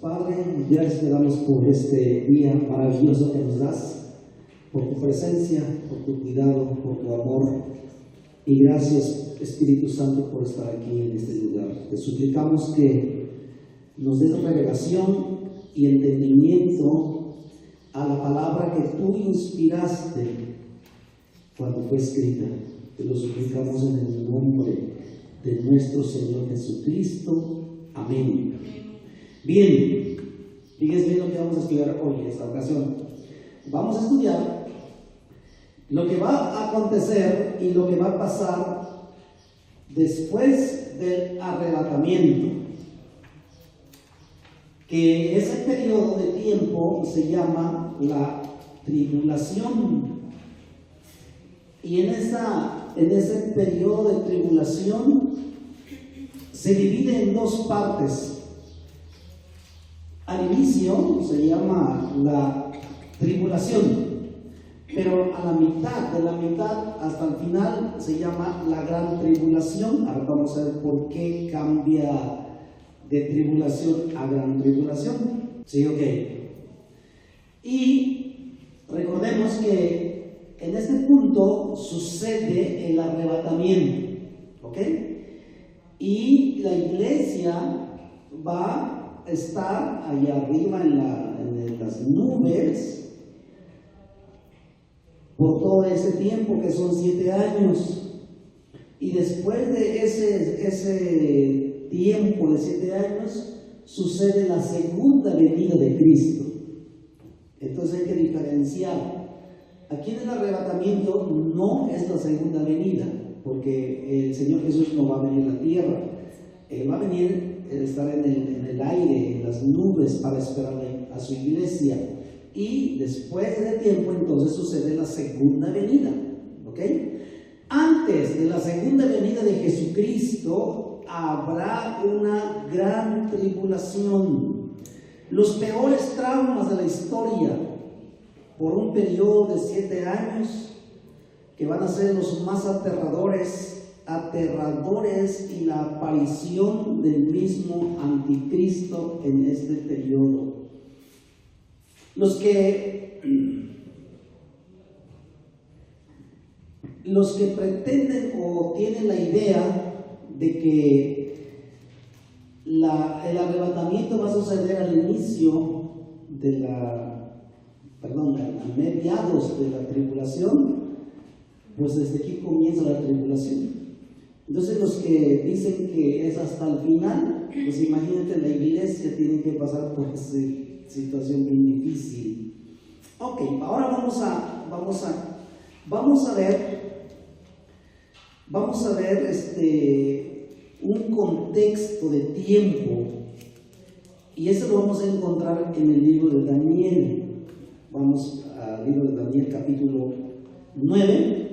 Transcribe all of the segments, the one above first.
Padre, gracias te damos por este día maravilloso que nos das, por tu presencia, por tu cuidado, por tu amor. Y gracias, Espíritu Santo, por estar aquí en este lugar. Te suplicamos que nos des revelación y entendimiento a la palabra que tú inspiraste cuando fue escrita. Te lo suplicamos en el nombre de nuestro Señor Jesucristo. Amén. Bien, fíjense bien lo que vamos a estudiar hoy en esta ocasión. Vamos a estudiar lo que va a acontecer y lo que va a pasar después del arrebatamiento, que ese periodo de tiempo se llama la tribulación. Y en ese periodo de tribulación se divide en dos partes. Al inicio se llama la tribulación, pero a la mitad, de la mitad hasta el final se llama la gran tribulación. Ahora vamos a ver por qué cambia de tribulación a gran tribulación. Sí, ok. Y recordemos que en este punto sucede el arrebatamiento, ¿ok? Y la iglesia va a estar allá arriba en las nubes por todo ese tiempo, que son 7 años. Y después de ese tiempo de 7 años sucede la segunda venida de Cristo. Entonces hay que diferenciar. Aquí en el arrebatamiento no es la segunda venida, porque el Señor Jesús no va a venir a la tierra. Él va a venir a estar en el aire, en las nubes, para esperarle a su iglesia. Y después de tiempo entonces sucede la segunda venida, ¿ok? Antes de la segunda venida de Jesucristo habrá una gran tribulación, los peores traumas de la historia, por un periodo de 7 años, que van a ser los más aterradores, y la aparición del mismo anticristo en este periodo. Los que pretenden o tienen la idea de que el arrebatamiento va a suceder al inicio a mediados de la tribulación, pues desde aquí comienza la tribulación. Entonces los que dicen que es hasta el final, pues imagínate, la iglesia tiene que pasar por esa situación bien difícil. Ok, ahora vamos a ver un contexto de tiempo, y eso lo vamos a encontrar en el libro de Daniel. Vamos al libro de Daniel, capítulo 9,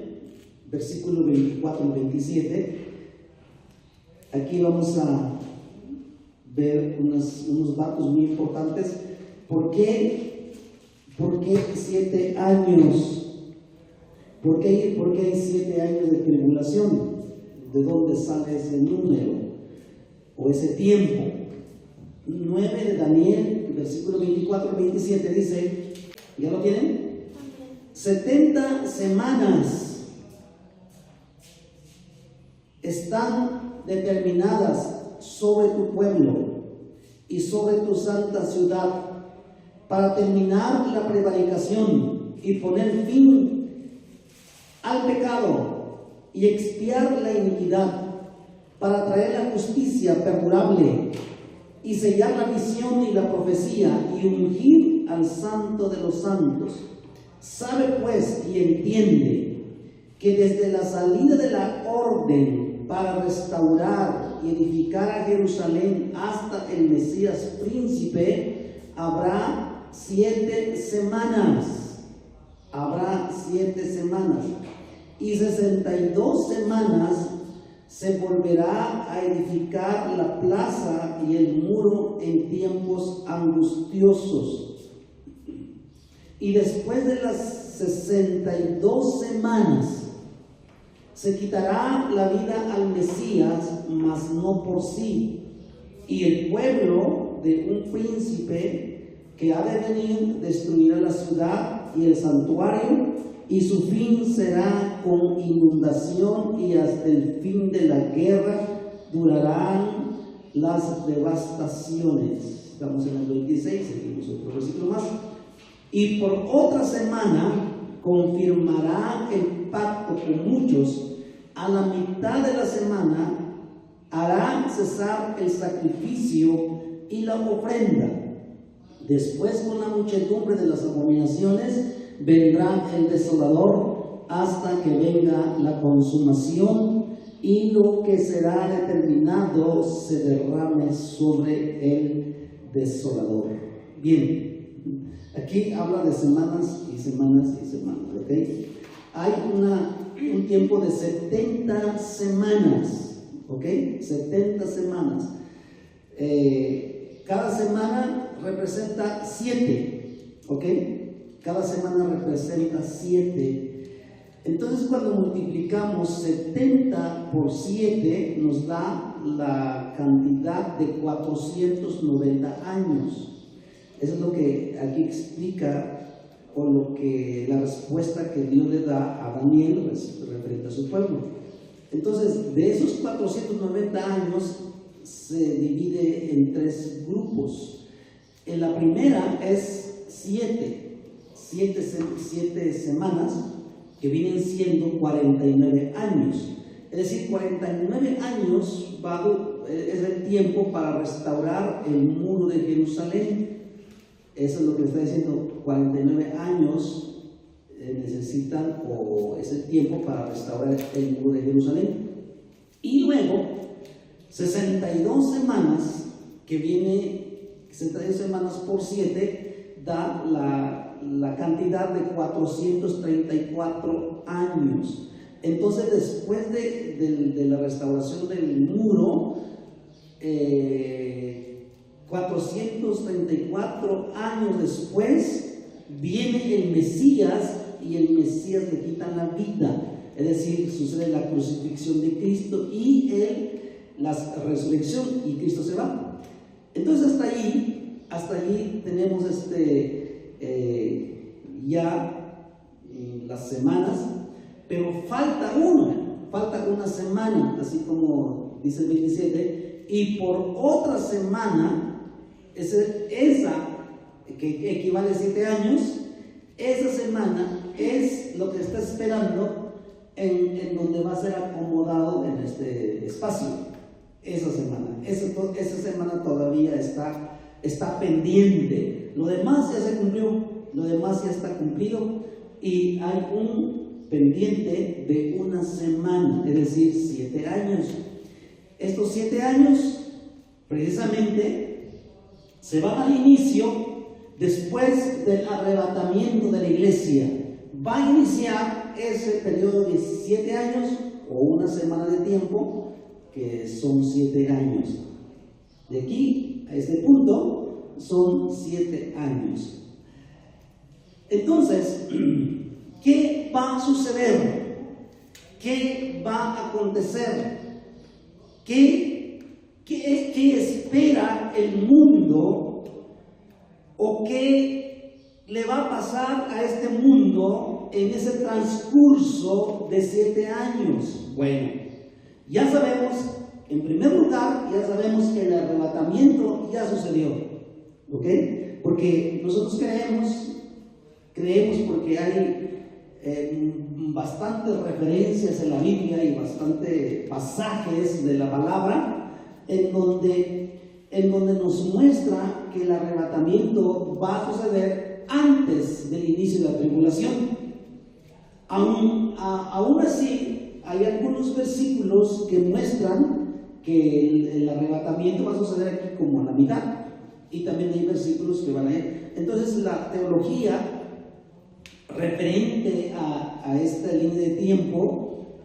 versículo 24 y 27. Aquí vamos a ver unos datos muy importantes. ¿Por qué 7 años? ¿Por qué hay 7 años de tribulación? ¿De dónde sale ese número o ese tiempo? 9 de Daniel, versículo 24 y 27 dice, ¿ya lo tienen? 70 semanas están determinadas sobre tu pueblo y sobre tu santa ciudad, para terminar la prevaricación y poner fin al pecado y expiar la iniquidad, para traer la justicia perdurable y sellar la visión y la profecía y ungir al santo de los santos. Sabe pues y entiende que desde la salida de la orden para restaurar y edificar a Jerusalén hasta el Mesías príncipe habrá 7 semanas. Habrá 7 semanas. Y 62 semanas se volverá a edificar la plaza y el muro en tiempos angustiosos. Y después de las 62 semanas se quitará la vida al Mesías, mas no por sí, y el pueblo de un príncipe que ha de venir, destruirá la ciudad y el santuario, y su fin será con inundación, y hasta el fin de la guerra durarán las devastaciones. Estamos en el 26, seguimos otro versículo más. Y por otra semana confirmará el pacto con muchos. A la mitad de la semana hará cesar el sacrificio y la ofrenda. Después, con la muchedumbre de las abominaciones, vendrá el desolador hasta que venga la consumación, y lo que será determinado se derrame sobre el desolador. Bien, aquí habla de semanas y semanas y semanas, ¿ok? Hay un tiempo de 70 semanas, ¿ok? 70 semanas. Cada semana representa 7, ¿ok? Cada semana representa 7. Entonces, cuando multiplicamos 70 por 7, nos da la cantidad de 490 años. Eso es lo que aquí explica, o lo que la respuesta que Dios le da a Daniel referente a su pueblo. Entonces, de esos 490 años se divide en 3 grupos. En la primera es 7 semanas, que vienen siendo 49 años. Es decir, 49 años es el tiempo para restaurar el muro de Jerusalén. Eso es lo que está diciendo, 49 años necesitan, o es el tiempo para restaurar el muro de Jerusalén. Y luego, 62 semanas, que viene 62 semanas por 7, da la cantidad de 434 años. Entonces, después de la restauración del muro, 434 años después, viene el Mesías, y el Mesías le quita la vida. Es decir, sucede la crucifixión de Cristo y la resurrección, y Cristo se va. Entonces, hasta allí tenemos ya las semanas, pero falta una semana, así como dice el 27, y por otra semana, esa que equivale a 7 años, esa semana es lo que está esperando en donde va a ser acomodado en este espacio. Esa semana todavía está pendiente. Lo demás ya se cumplió, lo demás ya está cumplido, y hay un pendiente de una semana, es decir, 7 años. Estos 7 años precisamente se van al inicio después del arrebatamiento de la iglesia. Va a iniciar ese periodo de 7 años, o una semana de tiempo, que son 7 años. De aquí a este punto son 7 años. Entonces, ¿qué va a suceder? ¿Qué va a acontecer? ¿Qué espera el mundo? ¿O qué le va a pasar a este mundo en ese transcurso de 7 años? Bueno, ya sabemos, en primer lugar, ya sabemos que el arrebatamiento ya sucedió, ¿ok? Porque nosotros creemos porque hay bastantes referencias en la Biblia y bastantes pasajes de la palabra en donde nos muestra que el arrebatamiento va a suceder antes del inicio de la tribulación. Aún así, hay algunos versículos que muestran que el arrebatamiento va a suceder aquí como a la mitad, y también hay versículos que van a ir. Entonces, la teología referente a esta línea de tiempo,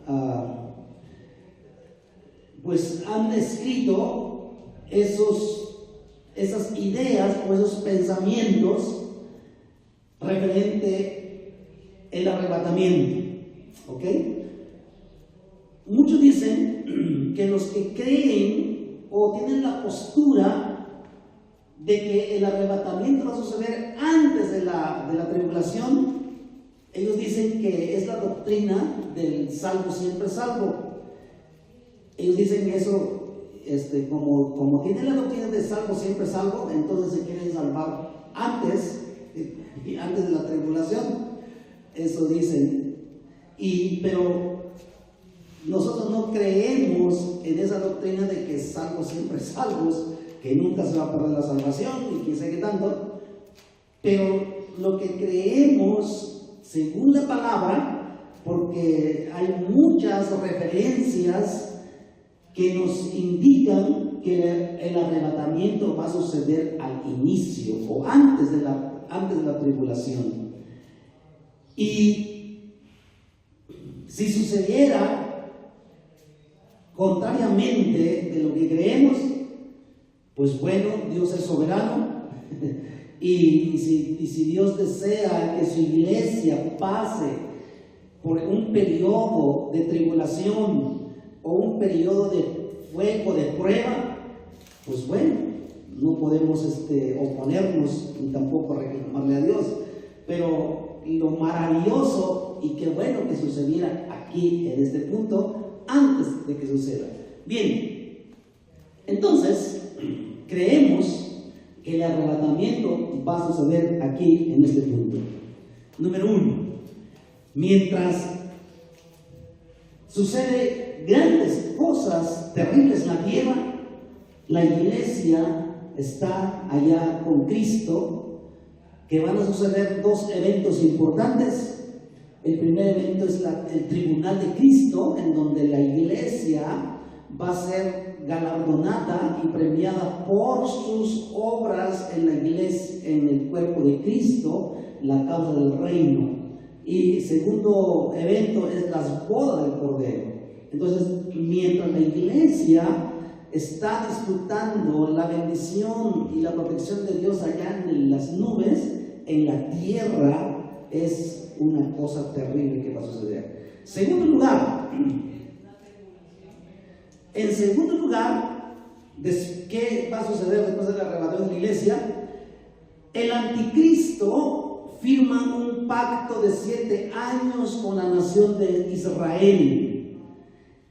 pues han escrito esas ideas o esos pensamientos referente el arrebatamiento, ¿ok? Muchos dicen que los que creen o tienen la postura de que el arrebatamiento va a suceder antes de la tribulación, ellos dicen que es la doctrina del salvo siempre salvo. Ellos dicen eso, como tienen la doctrina de salvo siempre salvo, entonces se quieren salvar antes de la tribulación. Eso dicen. Pero nosotros no creemos en esa doctrina de que salvos siempre salvos, que nunca se va a perder la salvación y quién sabe qué tanto. Pero lo que creemos, según la palabra, porque hay muchas referencias que nos indican que el arrebatamiento va a suceder al inicio o antes de la tribulación. Y si sucediera contrariamente de lo que creemos, pues bueno, Dios es soberano y si Dios desea que su iglesia pase por un periodo de tribulación o un periodo de fuego, de prueba, pues bueno, no podemos oponernos ni tampoco reclamarle a Dios. Pero lo maravilloso y qué bueno que sucediera aquí en este punto antes de que suceda. Bien, entonces creemos que el arrebatamiento va a suceder aquí en este punto. Número 1, mientras sucede grandes cosas terribles en la tierra, la iglesia está allá con Cristo, que van a suceder dos eventos importantes. El primer evento es el tribunal de Cristo, en donde la iglesia va a ser galardonada y premiada por sus obras en la iglesia, en el cuerpo de Cristo, la causa del reino. Y segundo evento es las bodas del Cordero. Entonces, mientras la iglesia está disfrutando la bendición y la protección de Dios allá en las nubes, en la tierra es una cosa terrible que va a suceder. Segundo lugar, ¿qué va a suceder después de la arrebatación de la iglesia? El anticristo firma un pacto de 7 años con la nación de Israel.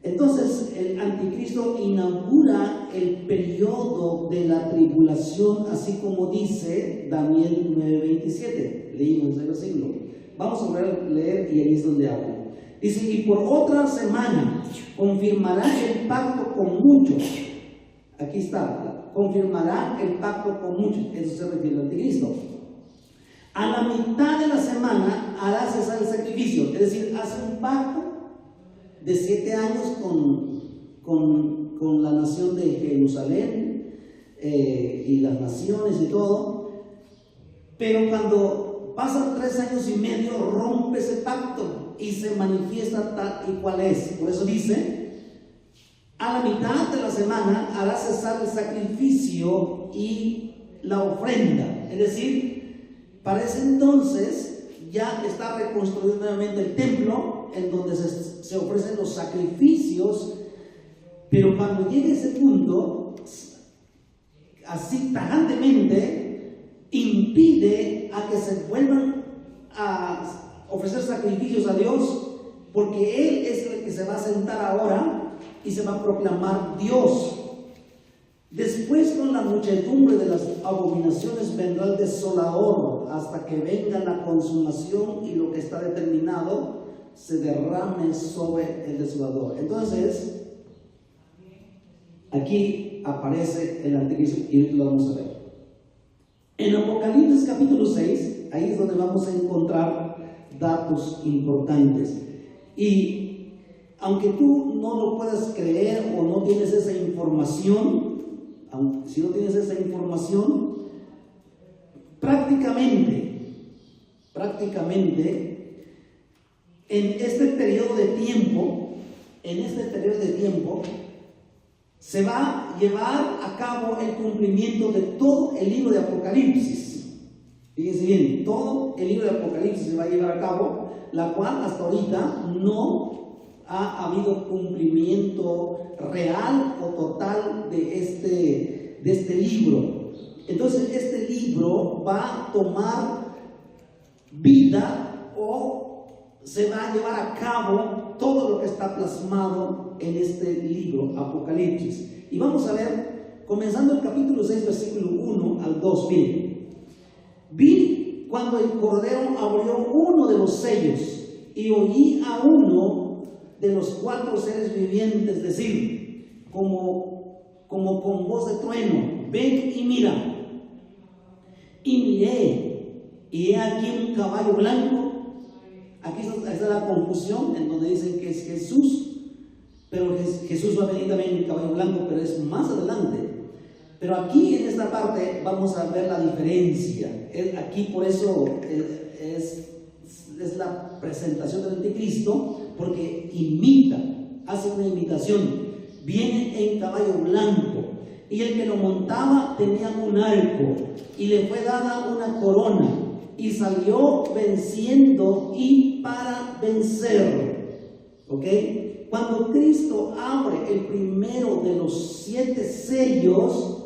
Entonces el anticristo inaugura el periodo de la tribulación, así como dice Daniel 9:27. Leímos ese versículo. Vamos a leer y ahí es donde habla. Dice: y por otra semana confirmará el pacto con muchos. Aquí está, confirmará el pacto con muchos. Eso se refiere al anticristo. A la mitad de la semana hará cesar el sacrificio, es decir, hace un pacto de 7 años con la nación de Jerusalén y las naciones y todo, pero cuando pasan 3 años y medio rompe ese pacto y se manifiesta tal y cual es. Por eso dice: a la mitad de la semana hará cesar el sacrificio y la ofrenda. Es decir, para ese entonces ya está reconstruido nuevamente el templo, en donde se ofrecen los sacrificios. Pero cuando llegue ese punto, así tajantemente impide a que se vuelvan a ofrecer sacrificios a Dios, porque Él es el que se va a sentar ahora y se va a proclamar Dios. Después, con la muchedumbre de las abominaciones, vendrá el desolador, hasta que venga la consumación y lo que está determinado se derrame sobre el desolador. Entonces, aquí aparece el anticristo y lo vamos a ver. En Apocalipsis capítulo 6, ahí es donde vamos a encontrar datos importantes. Y aunque tú no lo puedas creer o no tienes esa información, si no tienes esa información, prácticamente, en este periodo de tiempo, se va a llevar a cabo el cumplimiento de todo el libro de Apocalipsis. Fíjense bien, todo el libro de Apocalipsis se va a llevar a cabo, la cual hasta ahorita no ha habido cumplimiento real o total de este libro. Entonces este libro va a tomar vida o se va a llevar a cabo todo lo que está plasmado en este libro, Apocalipsis. Y vamos a ver, comenzando el capítulo 6, versículo 1 al 2, miren. Vi cuando el Cordero abrió uno de los sellos y oí a uno de los 4 seres vivientes decir, como con voz de trueno, ven y mira. Y miré, y he aquí un caballo blanco. Aquí está la confusión en donde dicen que es Jesús, pero Jesús va a venir también en el caballo blanco, pero es más adelante. Pero aquí en esta parte vamos a ver la diferencia. Aquí por eso es la presentación del anticristo, porque imita, hace una imitación. Viene en caballo blanco, y el que lo montaba tenía un arco, y le fue dada una corona, y salió venciendo y para vencer. ¿Ok? Cuando Cristo abre el primero de los 7 sellos,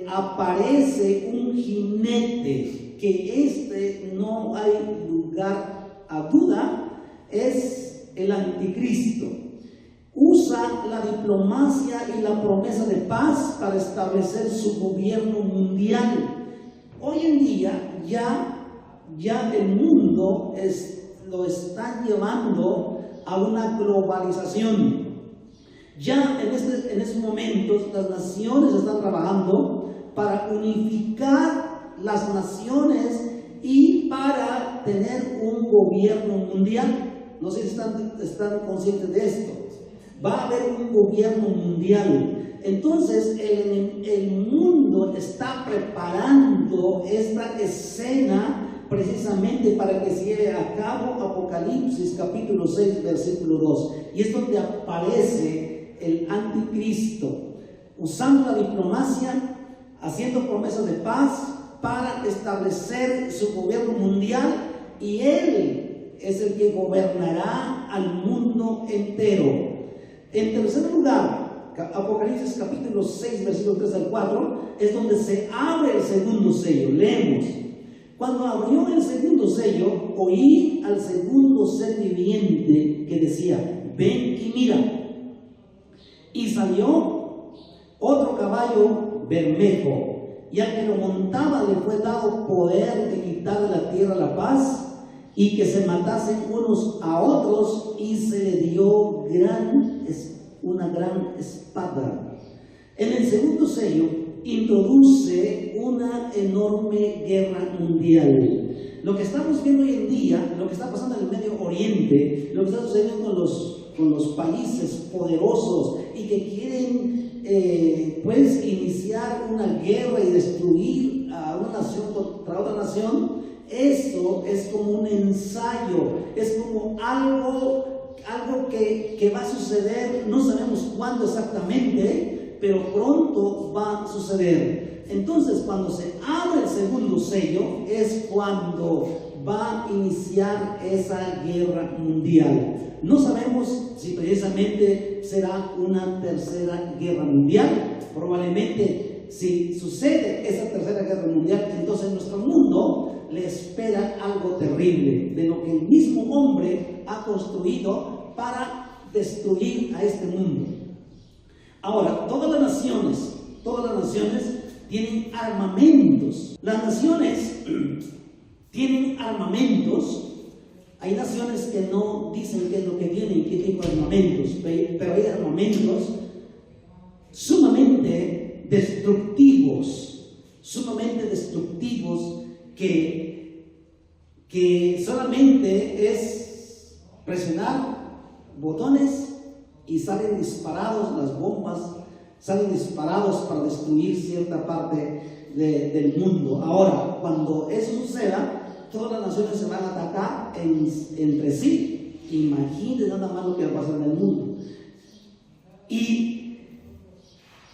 aparece un jinete, que no hay lugar a duda, es el anticristo. Usa la diplomacia y la promesa de paz para establecer su gobierno mundial. Hoy en día ya el mundo lo está llevando a una globalización. Ya en estos momentos las naciones están trabajando para unificar las naciones y para tener un gobierno mundial. No sé si están conscientes de esto. Va a haber un gobierno mundial. Entonces el mundo está preparando esta escena precisamente para que se lleve a cabo Apocalipsis capítulo 6 versículo 2. Y es donde aparece el anticristo, usando la diplomacia, haciendo promesas de paz para establecer su gobierno mundial, y él es el que gobernará al mundo entero. En tercer lugar, Apocalipsis capítulo 6, versículos 3 al 4, es donde se abre el segundo sello. Leemos: cuando abrió el segundo sello, oí al segundo ser viviente que decía, ven y mira. Y salió otro caballo bermejo, y al que lo montaba le fue dado poder de quitar de la tierra la paz, y que se matasen unos a otros, y se le dio una gran espada. En el segundo sello introduce una enorme guerra mundial. Lo que estamos viendo hoy en día, lo que está pasando en el Medio Oriente, lo que está sucediendo con los países poderosos y que quieren iniciar una guerra y destruir a una nación contra otra nación, eso es como un ensayo, es como algo que va a suceder. No sabemos cuándo exactamente, pero pronto va a suceder. Entonces, cuando se abre el segundo sello, es cuando va a iniciar esa guerra mundial. No sabemos si precisamente será una tercera guerra mundial. Probablemente, si sucede esa tercera guerra mundial, entonces nuestro mundo le espera algo terrible, de lo que el mismo hombre ha construido para destruir a este mundo. Ahora, todas las naciones tienen armamentos. Las naciones tienen armamentos. Hay naciones que no dicen qué es lo que tienen, qué tipo de armamentos, pero hay armamentos sumamente destructivos que solamente es presionar botones y salen disparados las bombas, salen disparados para destruir cierta parte del mundo. Ahora, cuando eso suceda, todas las naciones se van a atacar entre sí. Imagínense nada más lo que va a pasar en el mundo. Y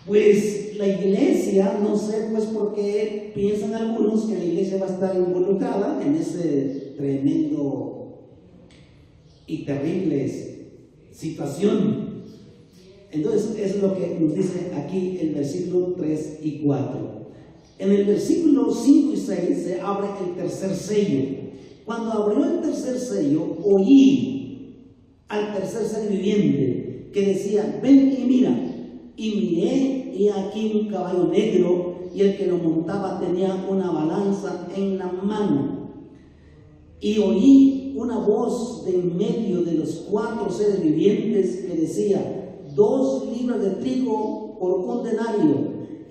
pues la iglesia, no sé pues por qué piensan algunos que la iglesia va a estar involucrada en ese tremendo y terrible situación. Entonces es lo que nos dice aquí el versículo 3 y 4. En el versículo 5 y 6 se abre el tercer sello. Cuando abrió el tercer sello, oí al tercer ser viviente que decía: ven y mira. Y miré, y aquí un caballo negro, y el que lo montaba tenía una balanza en la mano. Y oí una voz de en medio de los 4 seres vivientes que decía: 2 libras de trigo por 1 denario,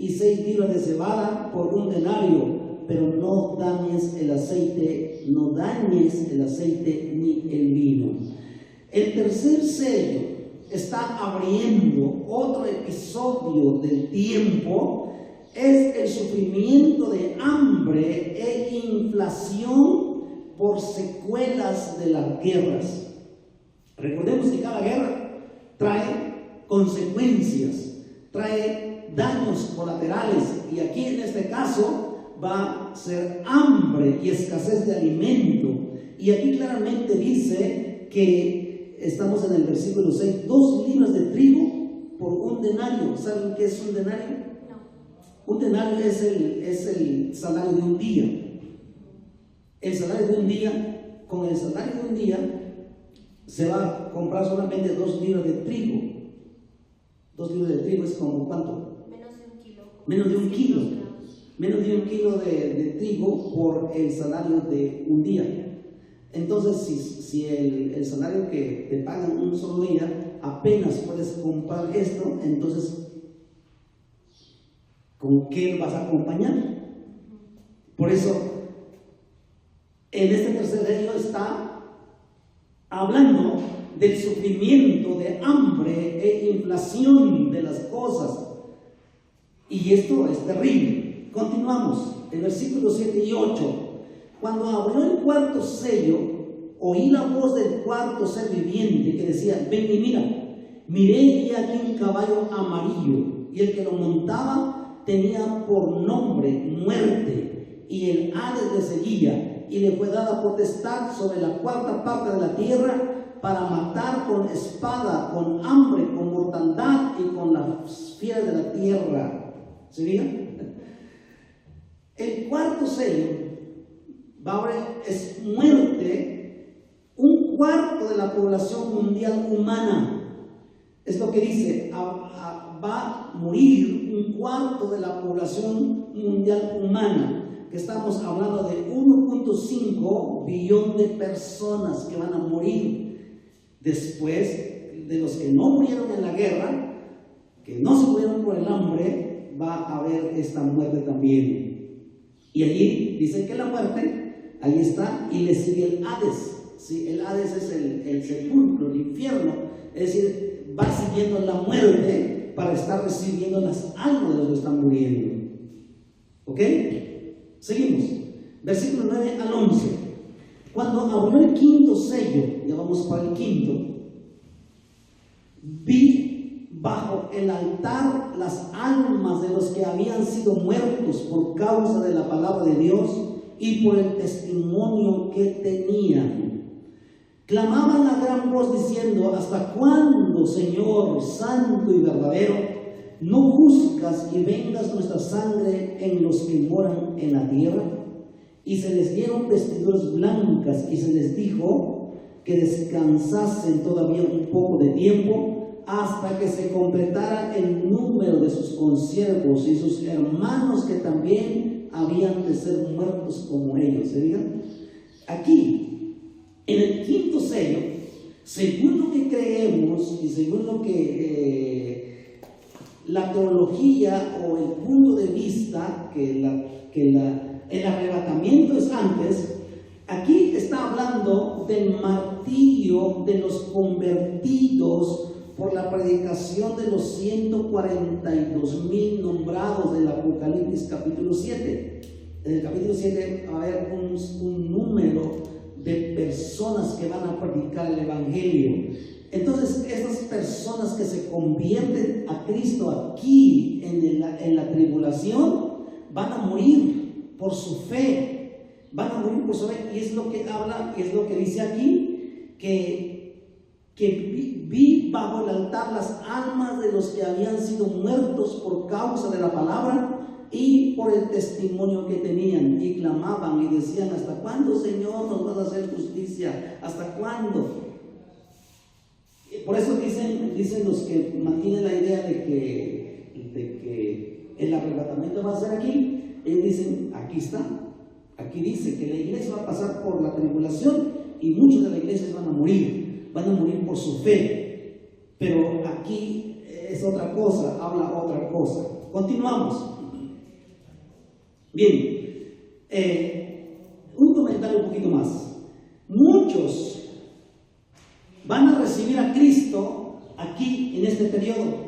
y 6 libras de cebada por 1 denario, pero no dañes el aceite ni el vino. El tercer sello está abriendo otro episodio del tiempo. Es el sufrimiento de hambre e inflación por secuelas de las guerras. Recordemos que cada guerra trae consecuencias, trae daños colaterales, y aquí en este caso va a ser hambre y escasez de alimento. Y aquí claramente dice que estamos en el versículo 6, 2 libras de trigo por 1 denario. ¿Saben qué es un denario? No. Un denario es el salario de un día. El salario de un día, con el salario de un día se va a comprar solamente 2 libras de trigo. 2 libras de trigo es como ¿cuánto? Menos de 1 kilo. Menos de 1 kilo. Menos de 1 kilo de trigo por el salario de un día. Entonces, si el salario que te pagan un solo día, apenas puedes comprar esto, entonces, ¿con qué vas a acompañar? Por eso, en este tercer sello está hablando del sufrimiento, de hambre e inflación de las cosas. Y esto es terrible. Continuamos, el versículo 7 y 8. Cuando abrió el 4º sello, oí la voz del 4º ser viviente que decía: ven y mira. Miré, y aquí un caballo amarillo, y el que lo montaba tenía por nombre Muerte, y el Hades le seguía, y le fue dada potestad sobre la 4ª parte de la tierra para matar con espada, con hambre, con mortandad y con las fieras de la tierra. ¿Se fijan? El 4º sello es muerte, 1/4 de la población mundial humana. Es lo que dice, va a morir 1/4 de la población mundial humana, que estamos hablando de 1.5 billón de personas que van a morir después de los que no murieron en la guerra, que no se murieron por el hambre. Va a haber esta muerte también. Y allí dice que la muerte, ahí está, y le sigue el Hades. ¿Sí? El Hades es el sepulcro, el infierno. Es decir, va siguiendo la muerte para estar recibiendo las almas de los que están muriendo. ¿Ok? Seguimos. Versículo 9 al 11. Cuando abrió el 5º sello, ya vamos para el 5º, vi bajo el altar las almas de los que habían sido muertos por causa de la palabra de Dios y por el testimonio que tenían. Clamaban a gran voz diciendo: ¿hasta cuándo, Señor santo y verdadero, no juzgas y vengas nuestra sangre en los que moran en la tierra? Y se les dieron vestiduras blancas, y se les dijo que descansasen todavía un poco de tiempo, hasta que se completara el número de sus consiervos y sus hermanos que también habían de ser muertos como ellos. ¿Se digan? Aquí, en el 5º sello, según lo que creemos y según lo que la teología o el punto de vista que el arrebatamiento es antes, aquí está hablando del martirio de los convertidos por la predicación de los 142,000 nombrados del Apocalipsis capítulo 7. En el capítulo 7 va a haber un número de personas que van a predicar el Evangelio. Entonces, esas personas que se convierten a Cristo aquí en la tribulación van a morir por su fe. Van a morir por su fe. Y es lo que habla, y es lo que dice aquí, que vi bajo el altar las almas de los que habían sido muertos por causa de la palabra y por el testimonio que tenían, y clamaban y decían: ¿hasta cuándo, Señor, nos vas a hacer justicia? ¿Hasta cuándo? Por eso dicen los que mantienen la idea de que el arrebatamiento va a ser aquí. Ellos dicen: aquí está, aquí dice que la iglesia va a pasar por la tribulación y muchos de la iglesia van a morir por su fe. Pero aquí es otra cosa, habla otra cosa. Continuamos. Bien, un comentario un poquito más. Muchos van a recibir a Cristo aquí en este periodo.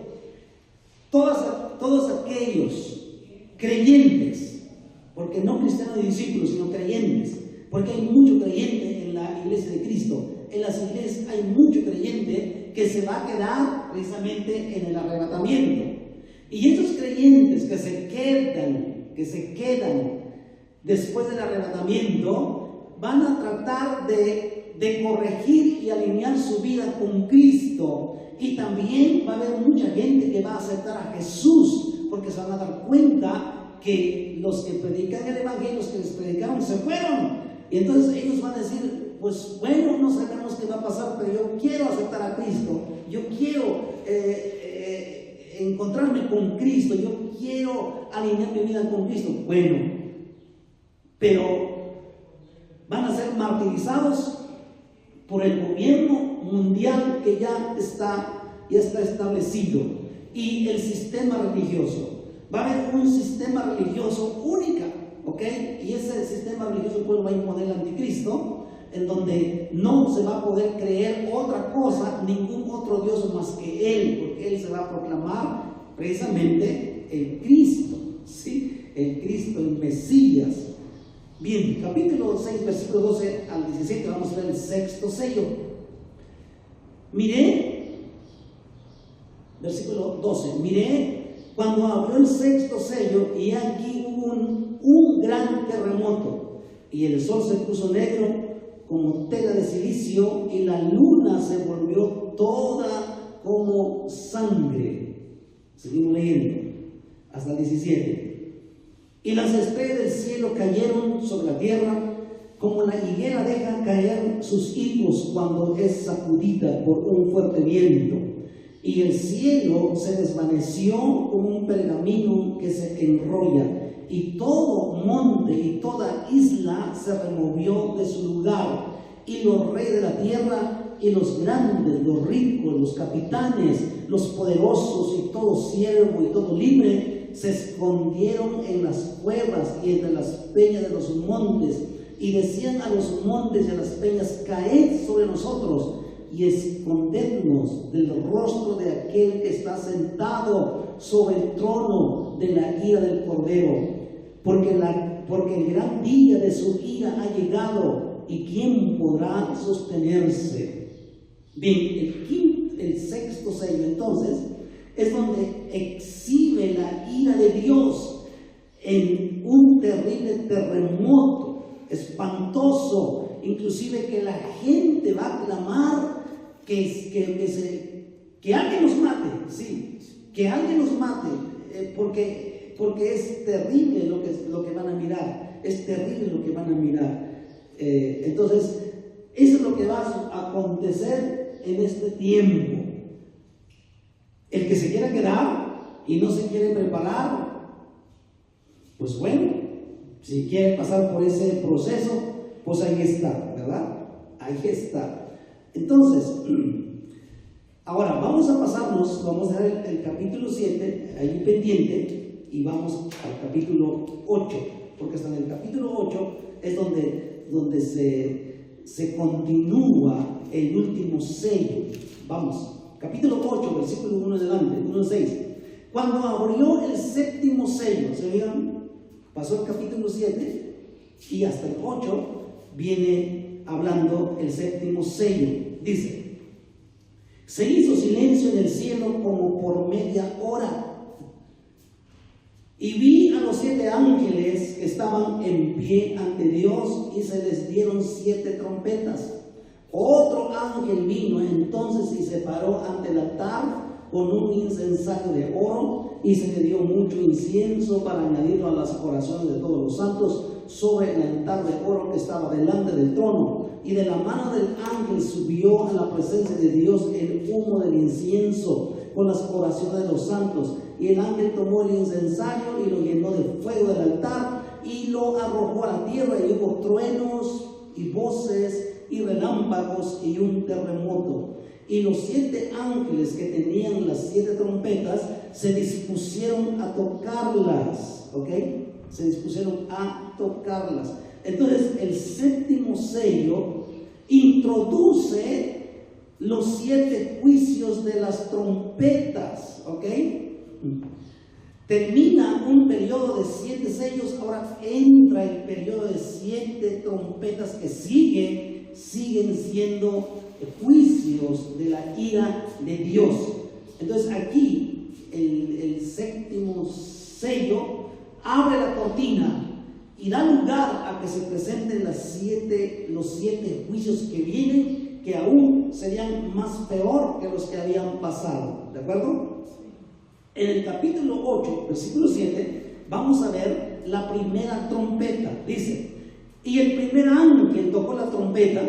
Todos aquellos creyentes, porque no cristianos y discípulos, sino creyentes, porque hay mucho creyente en la iglesia de Cristo. En las iglesias hay mucho creyente que se va a quedar precisamente en el arrebatamiento. Y estos creyentes que se quedan después del arrebatamiento, van a tratar de corregir y alinear su vida con Cristo. Y también va a haber mucha gente que va a aceptar a Jesús, porque se van a dar cuenta que los que predican el evangelio, los que les predicaron, se fueron. Y entonces ellos van a decir: pues bueno, no sabemos qué va a pasar, pero yo quiero aceptar a Cristo, yo quiero encontrarme con Cristo, yo quiero alinear mi vida con Cristo. Bueno, pero van a ser martirizados por el gobierno mundial que ya está establecido, y el sistema religioso. Va a haber un sistema religioso única, ¿ok? Y ese sistema religioso pues va a imponer el anticristo, en donde no se va a poder creer otra cosa, ningún otro Dios más que Él, porque Él se va a proclamar precisamente el Cristo, ¿sí? El Cristo, el Mesías. Bien, capítulo 6, versículo 12 al 17, vamos a ver el sexto sello. Miré, versículo 12, miré cuando abrió el sexto sello, y aquí hubo un gran terremoto, y el sol se puso negro como tela de silicio, y la luna se volvió toda como sangre. Seguimos leyendo hasta el 17. Y las estrellas del cielo cayeron sobre la tierra, como la higuera deja caer sus higos cuando es sacudida por un fuerte viento. Y el cielo se desvaneció como un pergamino que se enrolla, y todo monte y toda isla se removió de su lugar, y los reyes de la tierra, y los grandes, los ricos, los capitanes, los poderosos, y todo siervo y todo libre, se escondieron en las cuevas y entre las peñas de los montes, y decían a los montes y a las peñas: caed sobre nosotros y escondednos del rostro de aquel que está sentado sobre el trono de la ira del Cordero, porque el gran día de su ira ha llegado, y ¿quién podrá sostenerse? Bien, el sexto sello entonces es donde exhibe la ira de Dios en un terrible terremoto espantoso, inclusive que la gente va a clamar que alguien los mate, sí, que alguien los mate, porque es terrible lo que van a mirar, es terrible lo que van a mirar. Entonces, eso es lo que va a acontecer en este tiempo. El que se quiera quedar y no se quiere preparar, pues bueno, si quiere pasar por ese proceso, pues ahí está, ¿verdad? Ahí está. Entonces, ahora vamos a pasarnos, vamos a ver el capítulo 7, ahí pendiente, y vamos al capítulo 8, porque hasta en el capítulo 8 es donde se continúa el último sello. Vamos, capítulo 8, versículo 1 adelante, 1 al 6. Cuando abrió el séptimo sello, ¿se vieron? Pasó el capítulo 7 y hasta el 8 viene hablando el séptimo sello. Dice: se hizo silencio en el cielo como por media hora, y vi a los 7 ángeles que estaban en pie ante Dios, y se les dieron 7 trompetas. Otro ángel vino entonces y se paró ante el altar con un incensario de oro, y se le dio mucho incienso para añadirlo a las oraciones de todos los santos sobre el altar de oro que estaba delante del trono. Y de la mano del ángel subió a la presencia de Dios el humo del incienso con las oraciones de los santos. Y el ángel tomó el incensario y lo llenó de fuego del altar y lo arrojó a la tierra, y hubo truenos y voces y relámpagos y un terremoto. Y los 7 ángeles que tenían las 7 trompetas se dispusieron a tocarlas, ¿ok? Se dispusieron a tocarlas. Entonces el 7º sello introduce los 7 juicios de las trompetas, ¿ok? Termina un periodo de 7 sellos, ahora entra el periodo de 7 trompetas que siguen siendo juicios de la ira de Dios. Entonces aquí el 7º sello abre la cortina y da lugar a que se presenten los 7 juicios que vienen, que aún serían más peor que los que habían pasado. ¿De acuerdo? En el capítulo 8, versículo 7, vamos a ver la primera trompeta. Dice: y el primer ángel tocó la trompeta,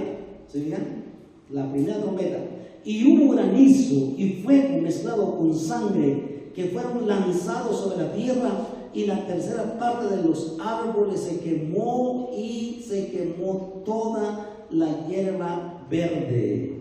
¿se fijan? La primera trompeta, y hubo granizo y fuego mezclado con sangre que fueron lanzados sobre la tierra, y la tercera parte de los árboles se quemó, y se quemó toda la hierba verde.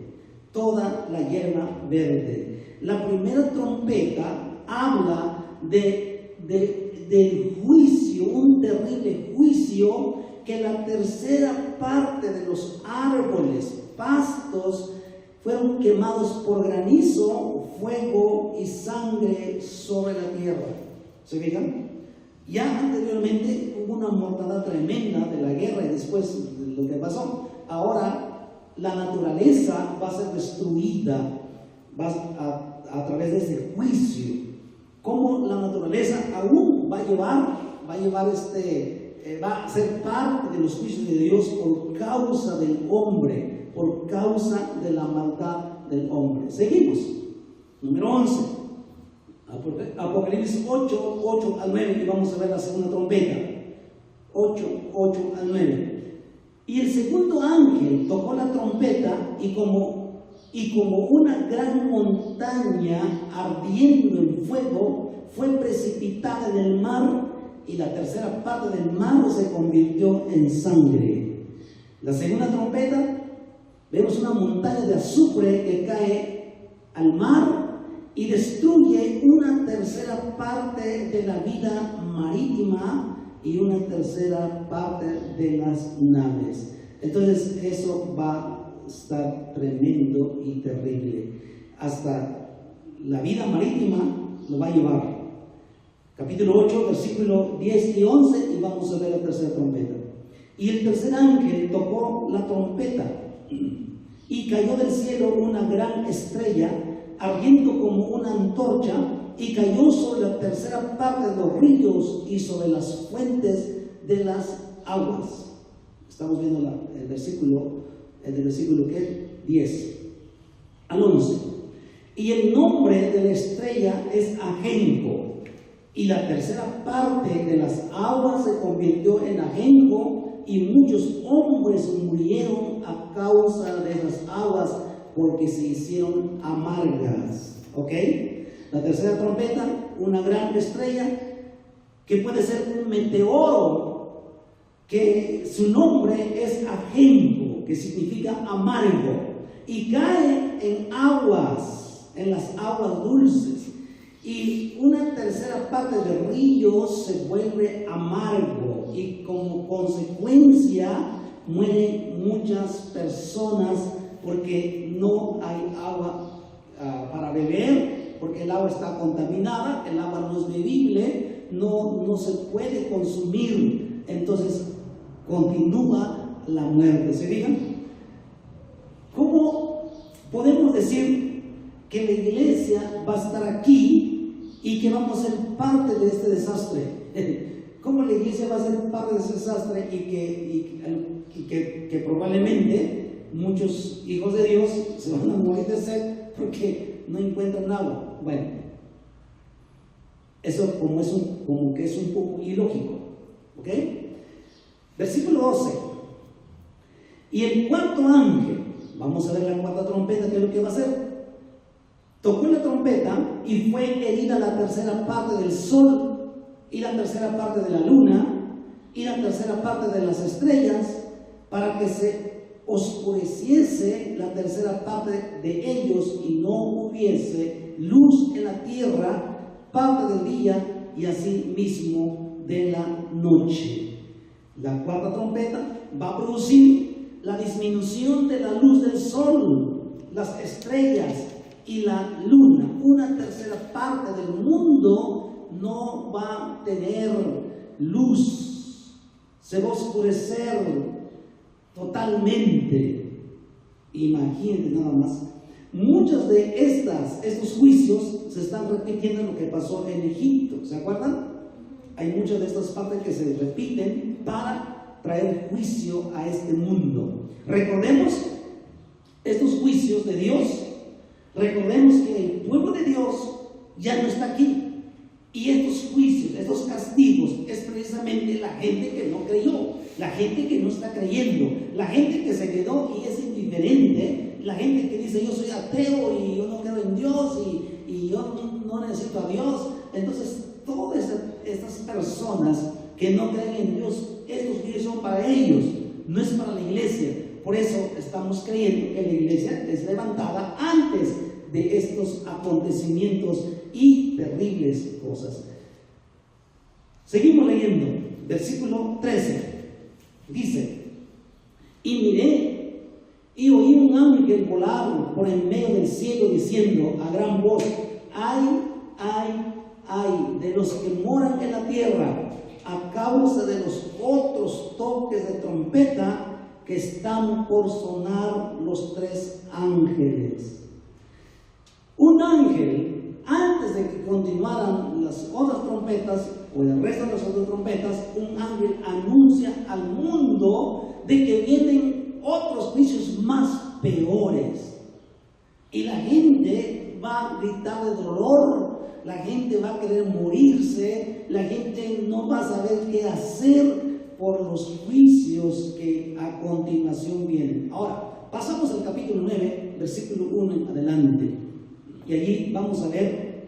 Toda la hierba verde. La primera trompeta habla del juicio, un terrible juicio, que la tercera parte de los árboles, pastos, fueron quemados por granizo, fuego y sangre sobre la tierra. ¿Se fijan? Ya anteriormente hubo una mortandad tremenda de la guerra y después de lo que pasó. Ahora la naturaleza va a ser destruida a través de ese juicio. Como la naturaleza aún va a ser parte de los juicios de Dios por causa del hombre, por causa de la maldad del hombre. Seguimos. Número 11. Apocalipsis 8 al 9, y vamos a ver la segunda trompeta. 8 al 9. Y el segundo ángel tocó la trompeta, y como una gran montaña ardiendo en fuego fue precipitada en el mar, y la tercera parte del mar se convirtió en sangre. La segunda trompeta, vemos una montaña de azufre que cae al mar y destruye una tercera parte de la vida marítima y una tercera parte de las naves. Entonces eso va a estar tremendo y terrible. Hasta la vida marítima lo va a llevar. Capítulo 8, versículo 10 y 11, y vamos a ver la tercera trompeta. Y el tercer ángel tocó la trompeta, y cayó del cielo una gran estrella, ardiendo como una antorcha, y cayó sobre la tercera parte de los ríos y sobre las fuentes de las aguas. Estamos viendo el versículo 10 al 11. Y el nombre de la estrella es ajenjo, y la tercera parte de las aguas se convirtió en ajenjo, y muchos hombres murieron a causa de las aguas, porque se hicieron amargas. ¿Ok? La tercera trompeta, una gran estrella, que puede ser un meteoro, que su nombre es ajenjo, que significa amargo, y cae en aguas, en las aguas dulces. Y una tercera parte del río se vuelve amargo, y como consecuencia mueren muchas personas, porque no hay agua para beber, porque el agua está contaminada, el agua no es bebible, no se puede consumir. Entonces continúa la muerte. ¿Se fijan? ¿Cómo podemos decir que la iglesia va a estar aquí y que vamos a ser parte de este desastre? ¿Cómo la iglesia va a ser parte de ese desastre y que probablemente muchos hijos de Dios se van a morir de sed porque no encuentran agua? Bueno, Eso como que es un poco ilógico. ¿Ok? Versículo 12. Y el cuarto ángel, vamos a ver la cuarta trompeta, ¿qué es lo que va a hacer? Tocó la trompeta y fue herida la tercera parte del sol y la tercera parte de la luna y la tercera parte de las estrellas, para que se oscureciese la tercera parte de ellos y no hubiese luz en la tierra, parte del día y así mismo de la noche. La cuarta trompeta va a producir la disminución de la luz del sol, las estrellas y la luna. Una tercera parte del mundo no va a tener luz, se va a oscurecer totalmente. Imagínate nada más. Muchos de estos juicios se están repitiendo en lo que pasó en Egipto. ¿Se acuerdan? Hay muchas de estas partes que se repiten para traer juicio a este mundo. Recordemos estos juicios de Dios. Recordemos que el pueblo de Dios ya no está aquí. Y estos juicios, estos castigos, es precisamente la gente que no creyó, la gente que no está creyendo, la gente que se quedó y es indiferente, la gente que dice yo soy ateo y yo no creo en Dios y yo no necesito a Dios. Entonces todas estas personas que no creen en Dios, estos juicios son para ellos, no es para la iglesia. Por eso estamos creyendo que la iglesia es levantada antes de estos acontecimientos y terribles cosas. Seguimos leyendo, versículo 13, dice: y miré y oí un ángel volar por en medio del cielo diciendo a gran voz: ay, ay, ay de los que moran en la tierra a causa de los otros toques de trompeta que están por sonar los tres ángeles. Un ángel, antes de que continuaran las otras trompetas o el resto de las otras trompetas, un ángel anuncia al mundo de que vienen otros juicios más peores. Y la gente va a gritar de dolor, la gente va a querer morirse, la gente no va a saber qué hacer por los juicios que a continuación vienen. Ahora, pasamos al capítulo 9, versículo 1 en adelante. Y allí vamos a ver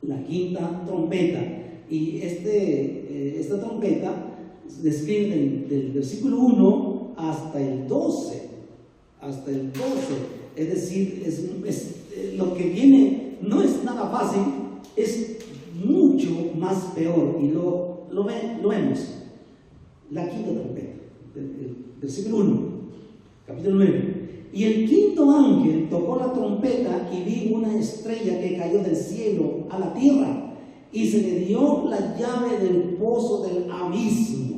la quinta trompeta. Y esta trompeta se describe del versículo 1 hasta el 12. Hasta el 12. Es decir, lo que viene no es nada fácil, es mucho más peor. Y lo vemos. La quinta trompeta, versículo 1, capítulo 9. Y el quinto ángel tocó la trompeta y vi una estrella que cayó del cielo a la tierra y se le dio la llave del pozo del abismo.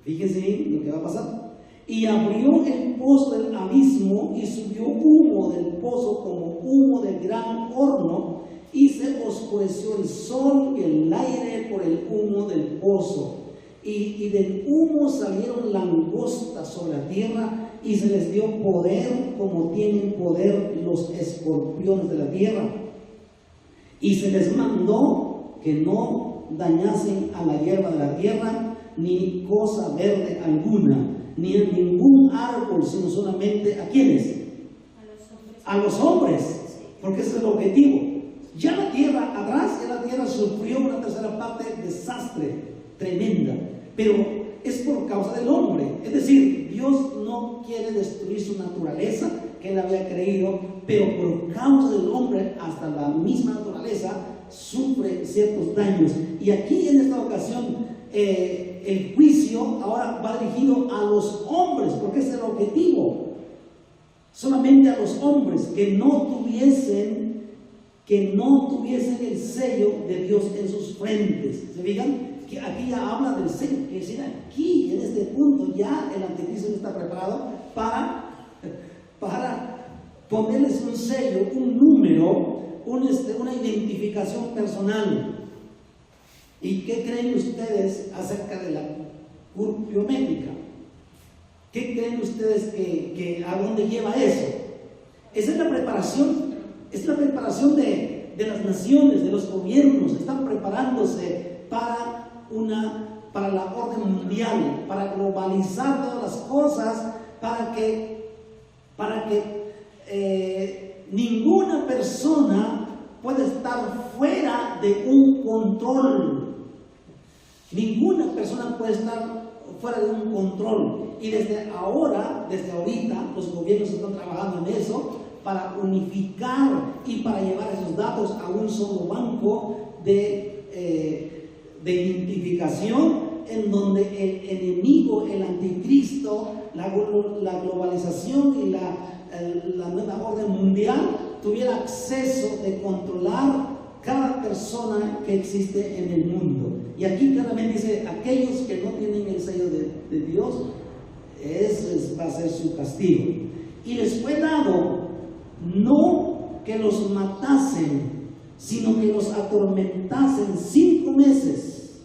Fíjense lo que va a pasar. Y abrió el pozo del abismo y subió humo del pozo como humo del gran horno y se oscureció el sol y el aire por el humo del pozo. Y del humo salieron langostas sobre la tierra y se les dio poder como tienen poder los escorpiones de la tierra. Y se les mandó que no dañasen a la hierba de la tierra, ni cosa verde alguna, ni a ningún árbol, sino solamente ¿a quiénes? A los hombres, porque ese es el objetivo. Ya la tierra, atrás ya la tierra sufrió una tercera parte de desastre tremenda, pero es por causa del hombre. Es decir, Dios no quiere destruir su naturaleza que él había creído, pero por causa del hombre hasta la misma naturaleza sufre ciertos daños. Y aquí en esta ocasión el juicio ahora va dirigido a los hombres, porque es el objetivo. Solamente a los hombres que no tuviesen el sello de Dios en sus frentes. ¿Se fijan? Que aquí ya habla del sello, que decir, aquí en este punto ya el anticristo está preparado para ponerles un sello, un número, una identificación personal. ¿Y qué creen ustedes acerca de la curva biométrica? ¿Qué creen ustedes que a dónde lleva eso? Esa es la preparación, de de las naciones, de los gobiernos, están preparándose para la orden mundial, para globalizar todas las cosas, para que ninguna persona pueda estar fuera de un control. Ninguna persona puede estar fuera de un control. Y desde ahorita, los gobiernos están trabajando en eso para unificar y para llevar esos datos a un solo banco de identificación, en donde el enemigo, el anticristo, la globalización y la nueva orden mundial tuviera acceso de controlar cada persona que existe en el mundo. Y aquí claramente dice, aquellos que no tienen el sello de Dios, ese va a ser su castigo. Y les fue dado no que los matasen, sino que los atormentasen 5 meses.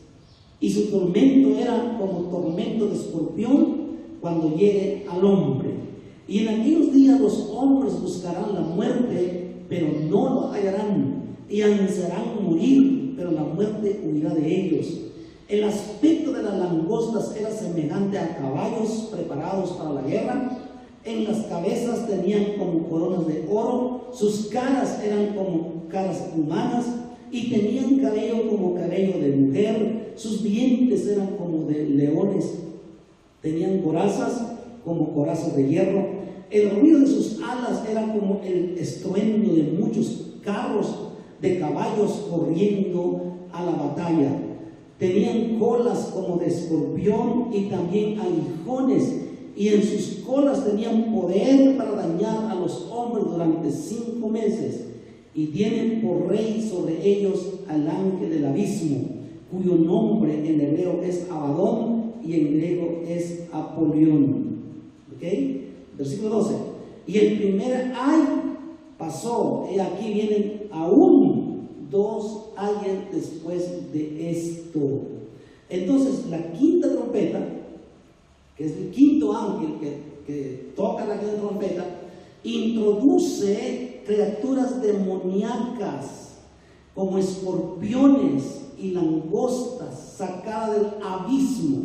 Y su tormento era como tormento de escorpión cuando hiere al hombre. Y en aquellos días los hombres buscarán la muerte, pero no lo hallarán, y ansiarán morir, pero la muerte huirá de ellos. El aspecto de las langostas era semejante a caballos preparados para la guerra. En las cabezas tenían como coronas de oro, sus caras eran como caras humanas, y tenían cabello como cabello de mujer, sus dientes eran como de leones, tenían corazas como corazas de hierro, el ruido de sus alas era como el estruendo de muchos carros de caballos corriendo a la batalla. Tenían colas como de escorpión y también aguijones, y en sus colas tenían poder para dañar a los hombres durante 5 meses. Y tienen por rey sobre ellos al ángel del abismo, cuyo nombre en hebreo es Abadón y en griego es Apolión. ¿Ok? Versículo 12. Y el primer ay pasó, y aquí vienen aún 2 ayes después de esto. Entonces la quinta trompeta, que es el quinto ángel que toca la quinta trompeta, introduce criaturas demoníacas como escorpiones y langostas sacadas del abismo.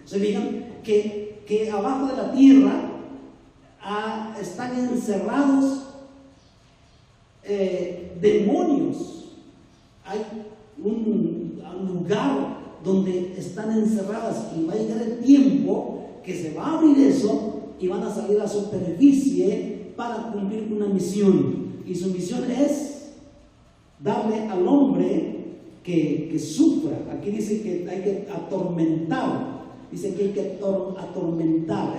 Se fijan que abajo de la tierra están encerrados demonios. Hay un lugar donde están encerradas, y va a llegar el tiempo que se va a abrir eso y van a salir a la superficie para cumplir una misión. Y su misión es darle al hombre que sufra. Aquí dice que hay que atormentar. Dice que hay que atormentar.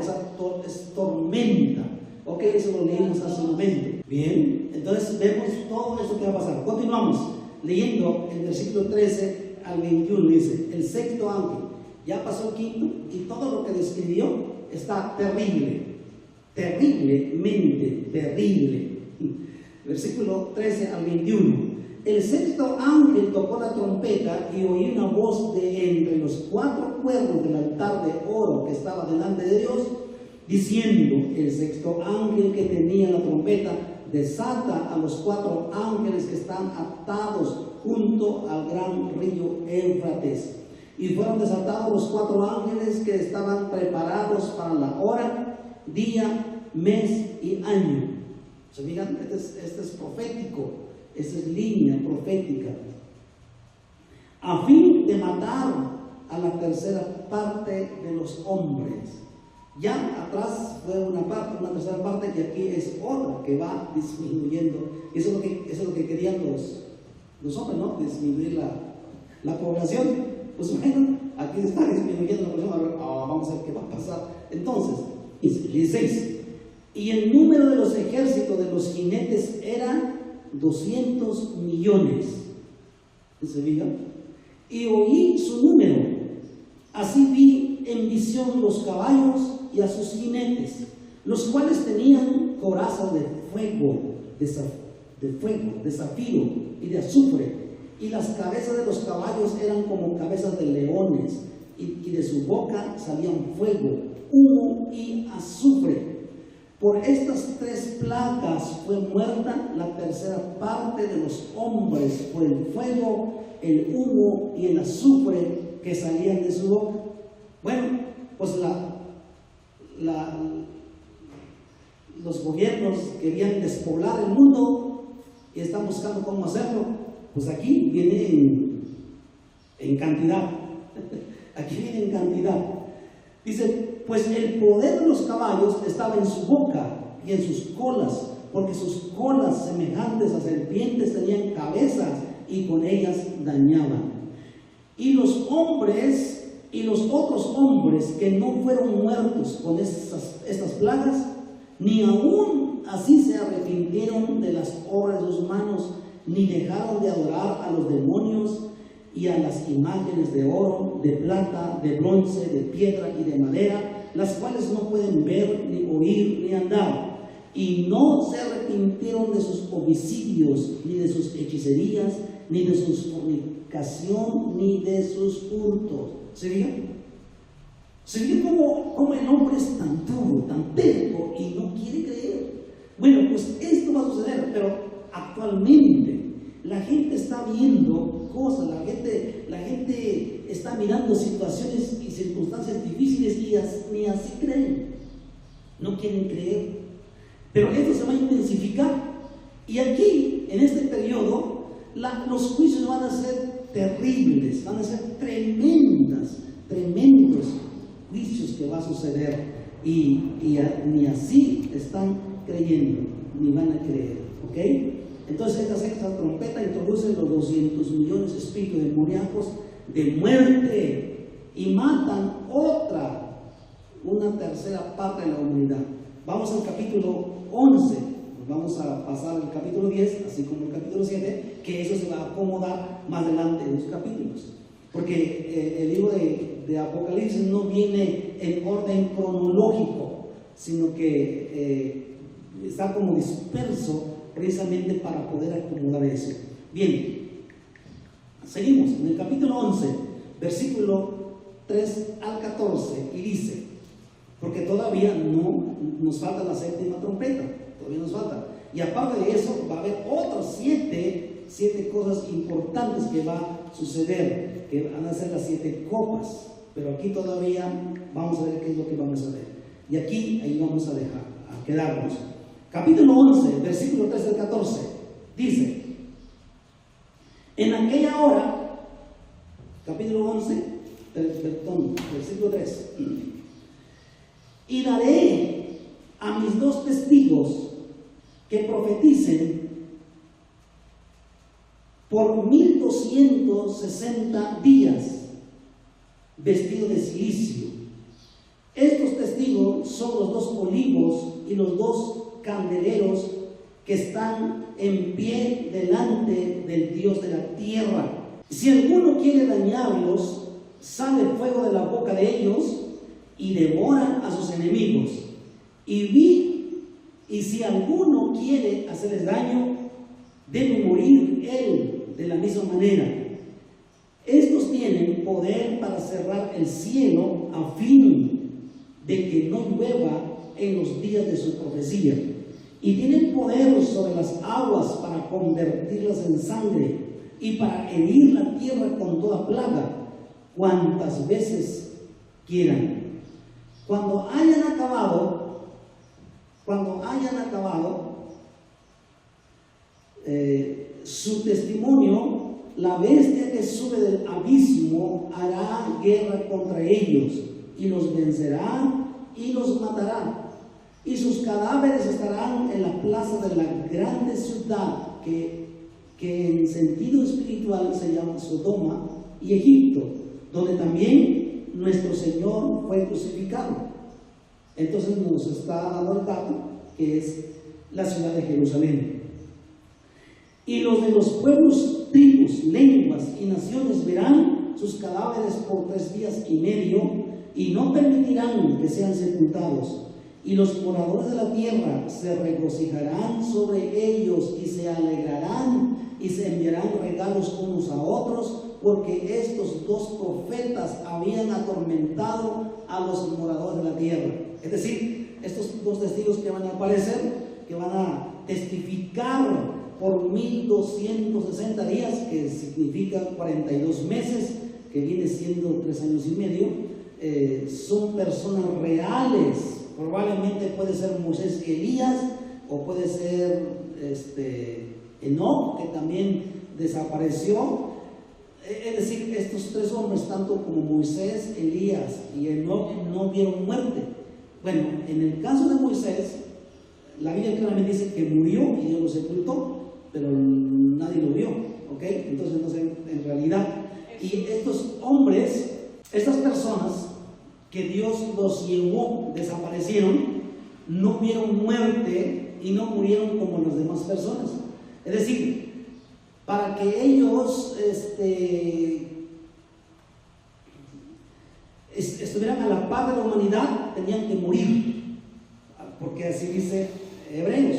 Es tormenta. Ok, eso lo leímos hace un momento. Bien, entonces vemos todo eso que va a pasar. Continuamos leyendo el versículo 13 al 21. Dice, el sexto ángel ya pasó el quinto, y todo lo que describió está terrible. Terriblemente terrible. Versículo 13 al 21. El sexto ángel tocó la trompeta, y oí una voz de entre los 4 cuernos del altar de oro que estaba delante de Dios, diciendo: el sexto ángel que tenía la trompeta desata a los 4 ángeles que están atados junto al gran río Éufrates. Y fueron desatados los 4 ángeles que estaban preparados para la hora, día, mes y año. ¿Se fijan? Este es profético, esta es línea profética. A fin de matar a la tercera parte de los hombres. Ya atrás fue una tercera parte, y aquí es otra que va disminuyendo. Eso es lo que querían los hombres, ¿no? Disminuir la población. Pues bueno, aquí se está disminuyendo la población. A ver, vamos a ver qué va a pasar. Entonces, 16. Y el número de los ejércitos de los jinetes era 200 millones. ¿Se fijan? Y oí su número. Así vi en visión los caballos y a sus jinetes, los cuales tenían corazas de fuego, de zafiro y de azufre, y las cabezas de los caballos eran como cabezas de leones, y de su boca salían fuego, humo y azufre. Por estas 3 plagas fue muerta la tercera parte de los hombres por el fuego, el humo y el azufre que salían de su boca. Bueno, pues los gobiernos querían despoblar el mundo y están buscando cómo hacerlo. Pues aquí viene en cantidad. Aquí viene en cantidad. Dice, pues el poder de los caballos estaba en su boca y en sus colas, porque sus colas semejantes a serpientes tenían cabezas y con ellas dañaban. Y los hombres y los otros hombres que no fueron muertos con estas plagas, ni aún así se arrepintieron de las obras de sus manos, ni dejaron de adorar a los demonios y a las imágenes de oro, de plata, de bronce, de piedra y de madera, las cuales no pueden ver, ni oír, ni andar. Y no se arrepintieron de sus homicidios, ni de sus hechicerías, ni de su fornicación, ni de sus hurtos. ¿Se fijan? ¿Se fijan cómo el hombre es tan duro, tan terco y no quiere creer? Bueno, pues esto va a suceder, pero actualmente la gente está viendo cosas, la gente está mirando situaciones y circunstancias difíciles y ni así creen, no quieren creer. Pero esto se va a intensificar y aquí, en este periodo, los juicios van a ser terribles, van a ser tremendos juicios que va a suceder y ni así están creyendo, ni van a creer, ¿ok? Entonces esta sexta trompeta introduce los 200 millones de espíritus demoníacos de muerte y matan una tercera parte de la humanidad. Vamos al capítulo 11, vamos a pasar al capítulo 10, así como el capítulo 7, que eso se va a acomodar más adelante en los capítulos. Porque el libro de Apocalipsis no viene en orden cronológico, sino que está como disperso precisamente para poder acomodar eso. Bien, seguimos en el capítulo 11, versículo 3 al 14, y dice, porque todavía no nos falta la séptima trompeta, todavía nos falta, y aparte de eso va a haber otras siete cosas importantes que va a suceder, que van a ser las 7 copas, pero aquí todavía vamos a ver qué es lo que vamos a ver, y ahí vamos a quedarnos. Capítulo 11, versículo 3 al 14, dice, en aquella hora, capítulo 11, versículo 3, y daré a mis 2 testigos que profeticen por 1260 días, vestidos de silicio. Estos testigos son los 2 olivos y los 2 candeleros que están en pie delante del Dios de la tierra. Si alguno quiere dañarlos, sale fuego de la boca de ellos y devoran a sus enemigos. Y si alguno quiere hacerles daño, debe morir él de la misma manera. Estos tienen poder para cerrar el cielo a fin de que no llueva en los días de su profecía, y tienen poder sobre las aguas para convertirlas en sangre y para herir la tierra con toda plaga cuantas veces quieran. Cuando hayan acabado su testimonio, la bestia que sube del abismo hará guerra contra ellos y los vencerá y los matará, y sus cadáveres estarán en la plaza de la grande ciudad que en sentido espiritual se llama Sodoma y Egipto, donde también nuestro Señor fue crucificado. Entonces nos está dando el dato que es la ciudad de Jerusalén. Y los de los pueblos, tribus, lenguas y naciones verán sus cadáveres por 3 días y medio y no permitirán que sean sepultados. Y los moradores de la tierra se regocijarán sobre ellos y se alegrarán y se enviarán regalos unos a otros, porque estos 2 profetas habían atormentado a los moradores de la tierra. Es decir, estos dos testigos que van a aparecer, que van a testificar por 1260 días, que significa 42 meses, que viene siendo 3 años y medio, son personas reales. Probablemente puede ser Moisés y Elías, o puede ser Enoc, que también desapareció. Es decir, estos 3 hombres, tanto como Moisés, Elías y Enoc, no vieron muerte. Bueno, en el caso de Moisés, la Biblia claramente dice que murió y Dios lo sepultó, pero nadie lo vio, ¿ok? Entonces no sé en realidad. Y estos hombres, estas personas que Dios los llevó, desaparecieron, no vieron muerte y no murieron como las demás personas. Es decir, para que ellos estuvieran a la par de la humanidad, tenían que morir, porque así dice Hebreos,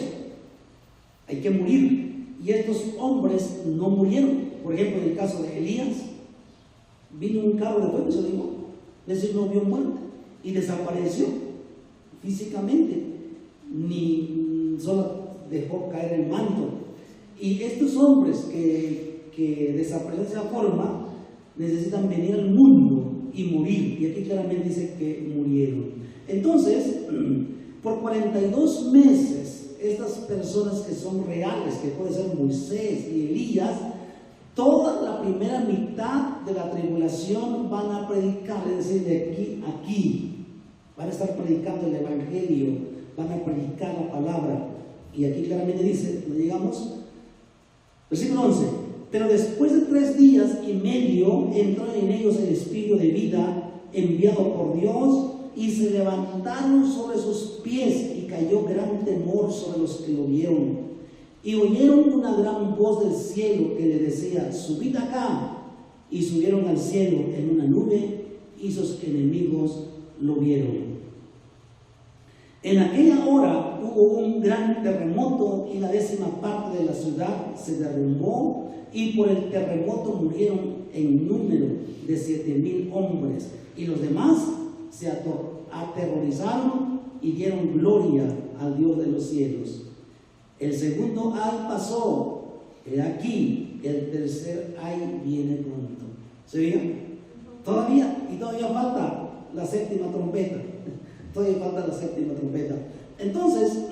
hay que morir. Y estos hombres no murieron. Por ejemplo, en el caso de Elías, vino un carro de fuego y se lo llevó. Es decir, no vio muerte y desapareció físicamente, ni solo dejó caer el manto. Y estos hombres que desaparecen de esa forma necesitan venir al mundo y morir. Y aquí claramente dice que murieron. Entonces, por 42 meses, estas personas que son reales, que puede ser Moisés y Elías, toda la primera mitad de la tribulación van a predicar, es decir, de aquí a aquí, van a estar predicando el Evangelio, van a predicar la palabra. Y aquí claramente dice, ¿no llegamos? Versículo 11, pero después de 3 días y medio entró en ellos el Espíritu de vida enviado por Dios, y se levantaron sobre sus pies, y cayó gran temor sobre los que lo vieron. Y oyeron una gran voz del cielo que le decía: subid acá. Y subieron al cielo en una nube, y sus enemigos lo vieron. En aquella hora hubo un gran terremoto, y la 10ª parte de la ciudad se derrumbó, y por el terremoto murieron en número de 7,000 hombres, y los demás se aterrorizaron y dieron gloria al Dios de los cielos. El segundo ay pasó, he aquí, el tercer ay viene pronto. ¿Se oye? Todavía falta la 7ª trompeta. Todavía falta la 7ª trompeta. Entonces,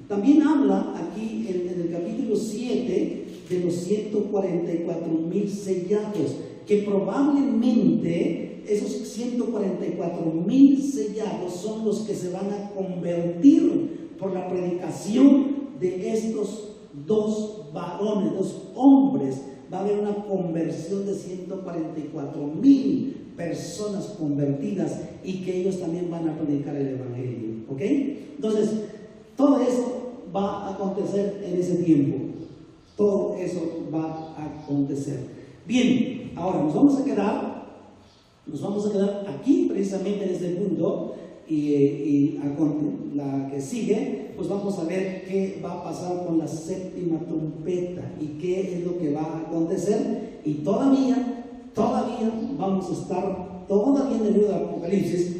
también habla aquí en el capítulo 7 de los 144,000 sellados, que probablemente esos 144,000 sellados son los que se van a convertir por la predicación de estos 2 varones, 2 hombres. Va a haber una conversión de 144,000 personas convertidas, y que ellos también van a predicar el Evangelio, ¿ok? Entonces, todo eso va a acontecer en ese tiempo. Todo eso va a acontecer. Bien, ahora nos vamos a quedar aquí precisamente en este punto, y la que sigue, pues vamos a ver qué va a pasar con la 7ª trompeta y qué es lo que va a acontecer. Y todavía vamos a estar todavía en el libro de Apocalipsis,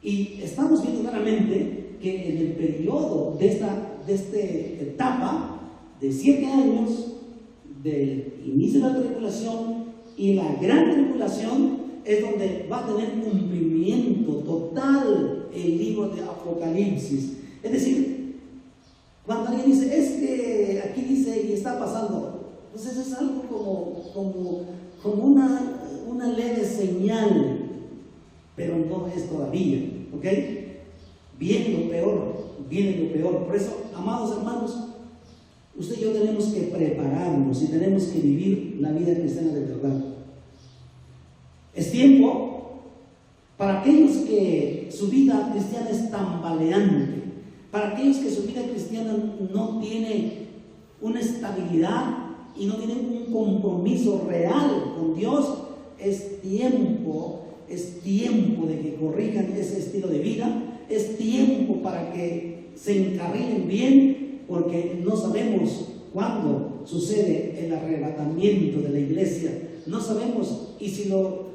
y estamos viendo claramente que en el periodo de esta etapa de 7 años del inicio de la tribulación y la gran tribulación, es donde va a tener cumplimiento total el libro de Apocalipsis. Es decir, cuando alguien dice, es que aquí dice y está pasando, pues eso es algo como una leve señal, pero no es todavía, ¿ok? Viene lo peor. Por eso, amados hermanos, usted y yo tenemos que prepararnos y tenemos que vivir la vida cristiana de verdad. Es tiempo para aquellos que su vida cristiana es tambaleante, para aquellos que su vida cristiana no tiene una estabilidad y no tienen un compromiso real con Dios. Es tiempo de que corrijan ese estilo de vida. Es tiempo para que se encarrilen bien, porque no sabemos cuándo sucede el arrebatamiento de la iglesia. No sabemos, y si lo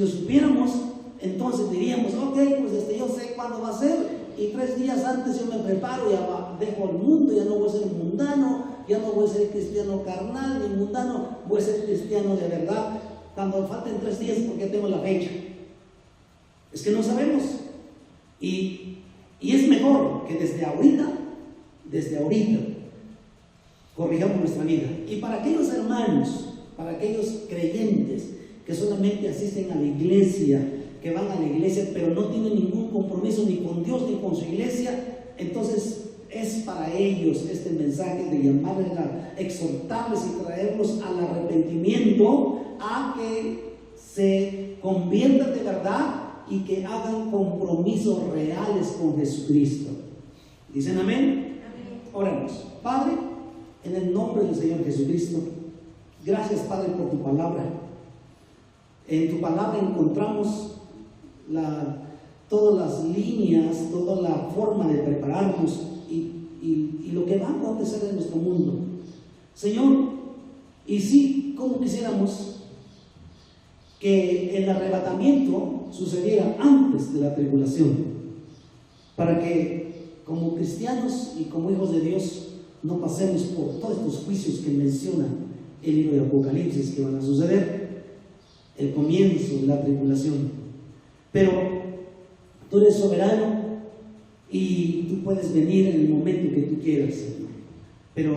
supiéramos, entonces diríamos, ok, pues yo sé cuándo va a ser, y 3 días antes yo me preparo, ya dejo el mundo, ya no voy a ser mundano, ya no voy a ser cristiano carnal ni mundano, voy a ser cristiano de verdad. Cuando falten 3 días, porque tengo la fecha. Es que no sabemos. Y es mejor que desde ahorita, corrijamos nuestra vida. Y para aquellos hermanos, para aquellos creyentes que solamente asisten a la iglesia, que van a la iglesia, pero no tienen ningún compromiso ni con Dios ni con su iglesia, entonces es para ellos este mensaje de llamarles, exhortarles y traerlos al arrepentimiento, a que se conviertan de verdad y que hagan compromisos reales con Jesucristo. ¿Dicen amén? Amén. Oremos. Padre, en el nombre del Señor Jesucristo, gracias, Padre, por tu palabra. En tu palabra encontramos todas las líneas, toda la forma de prepararnos y lo que va a acontecer en nuestro mundo. Señor, y sí, como quisiéramos que el arrebatamiento sucediera antes de la tribulación, para que como cristianos y como hijos de Dios no pasemos por todos estos juicios que menciona el libro de Apocalipsis que van a suceder, el comienzo de la tribulación. Pero tú eres soberano y tú puedes venir en el momento que tú quieras, Señor. Pero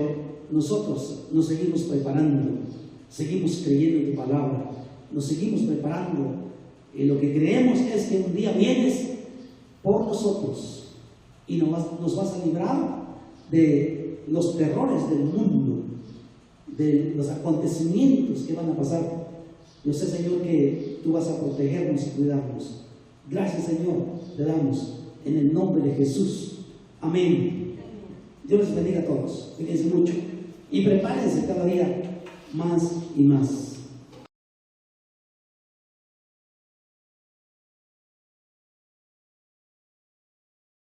nosotros nos seguimos preparando, seguimos creyendo en tu palabra, nos seguimos preparando, y lo que creemos es que un día vienes por nosotros y nos vas a librar de los terrores del mundo, de los acontecimientos que van a pasar. Yo sé, Señor, que tú vas a protegernos y cuidarnos. Gracias, Señor, te damos en el nombre de Jesús. Amén. Dios les bendiga a todos. Cuídense mucho y prepárense cada día más y más.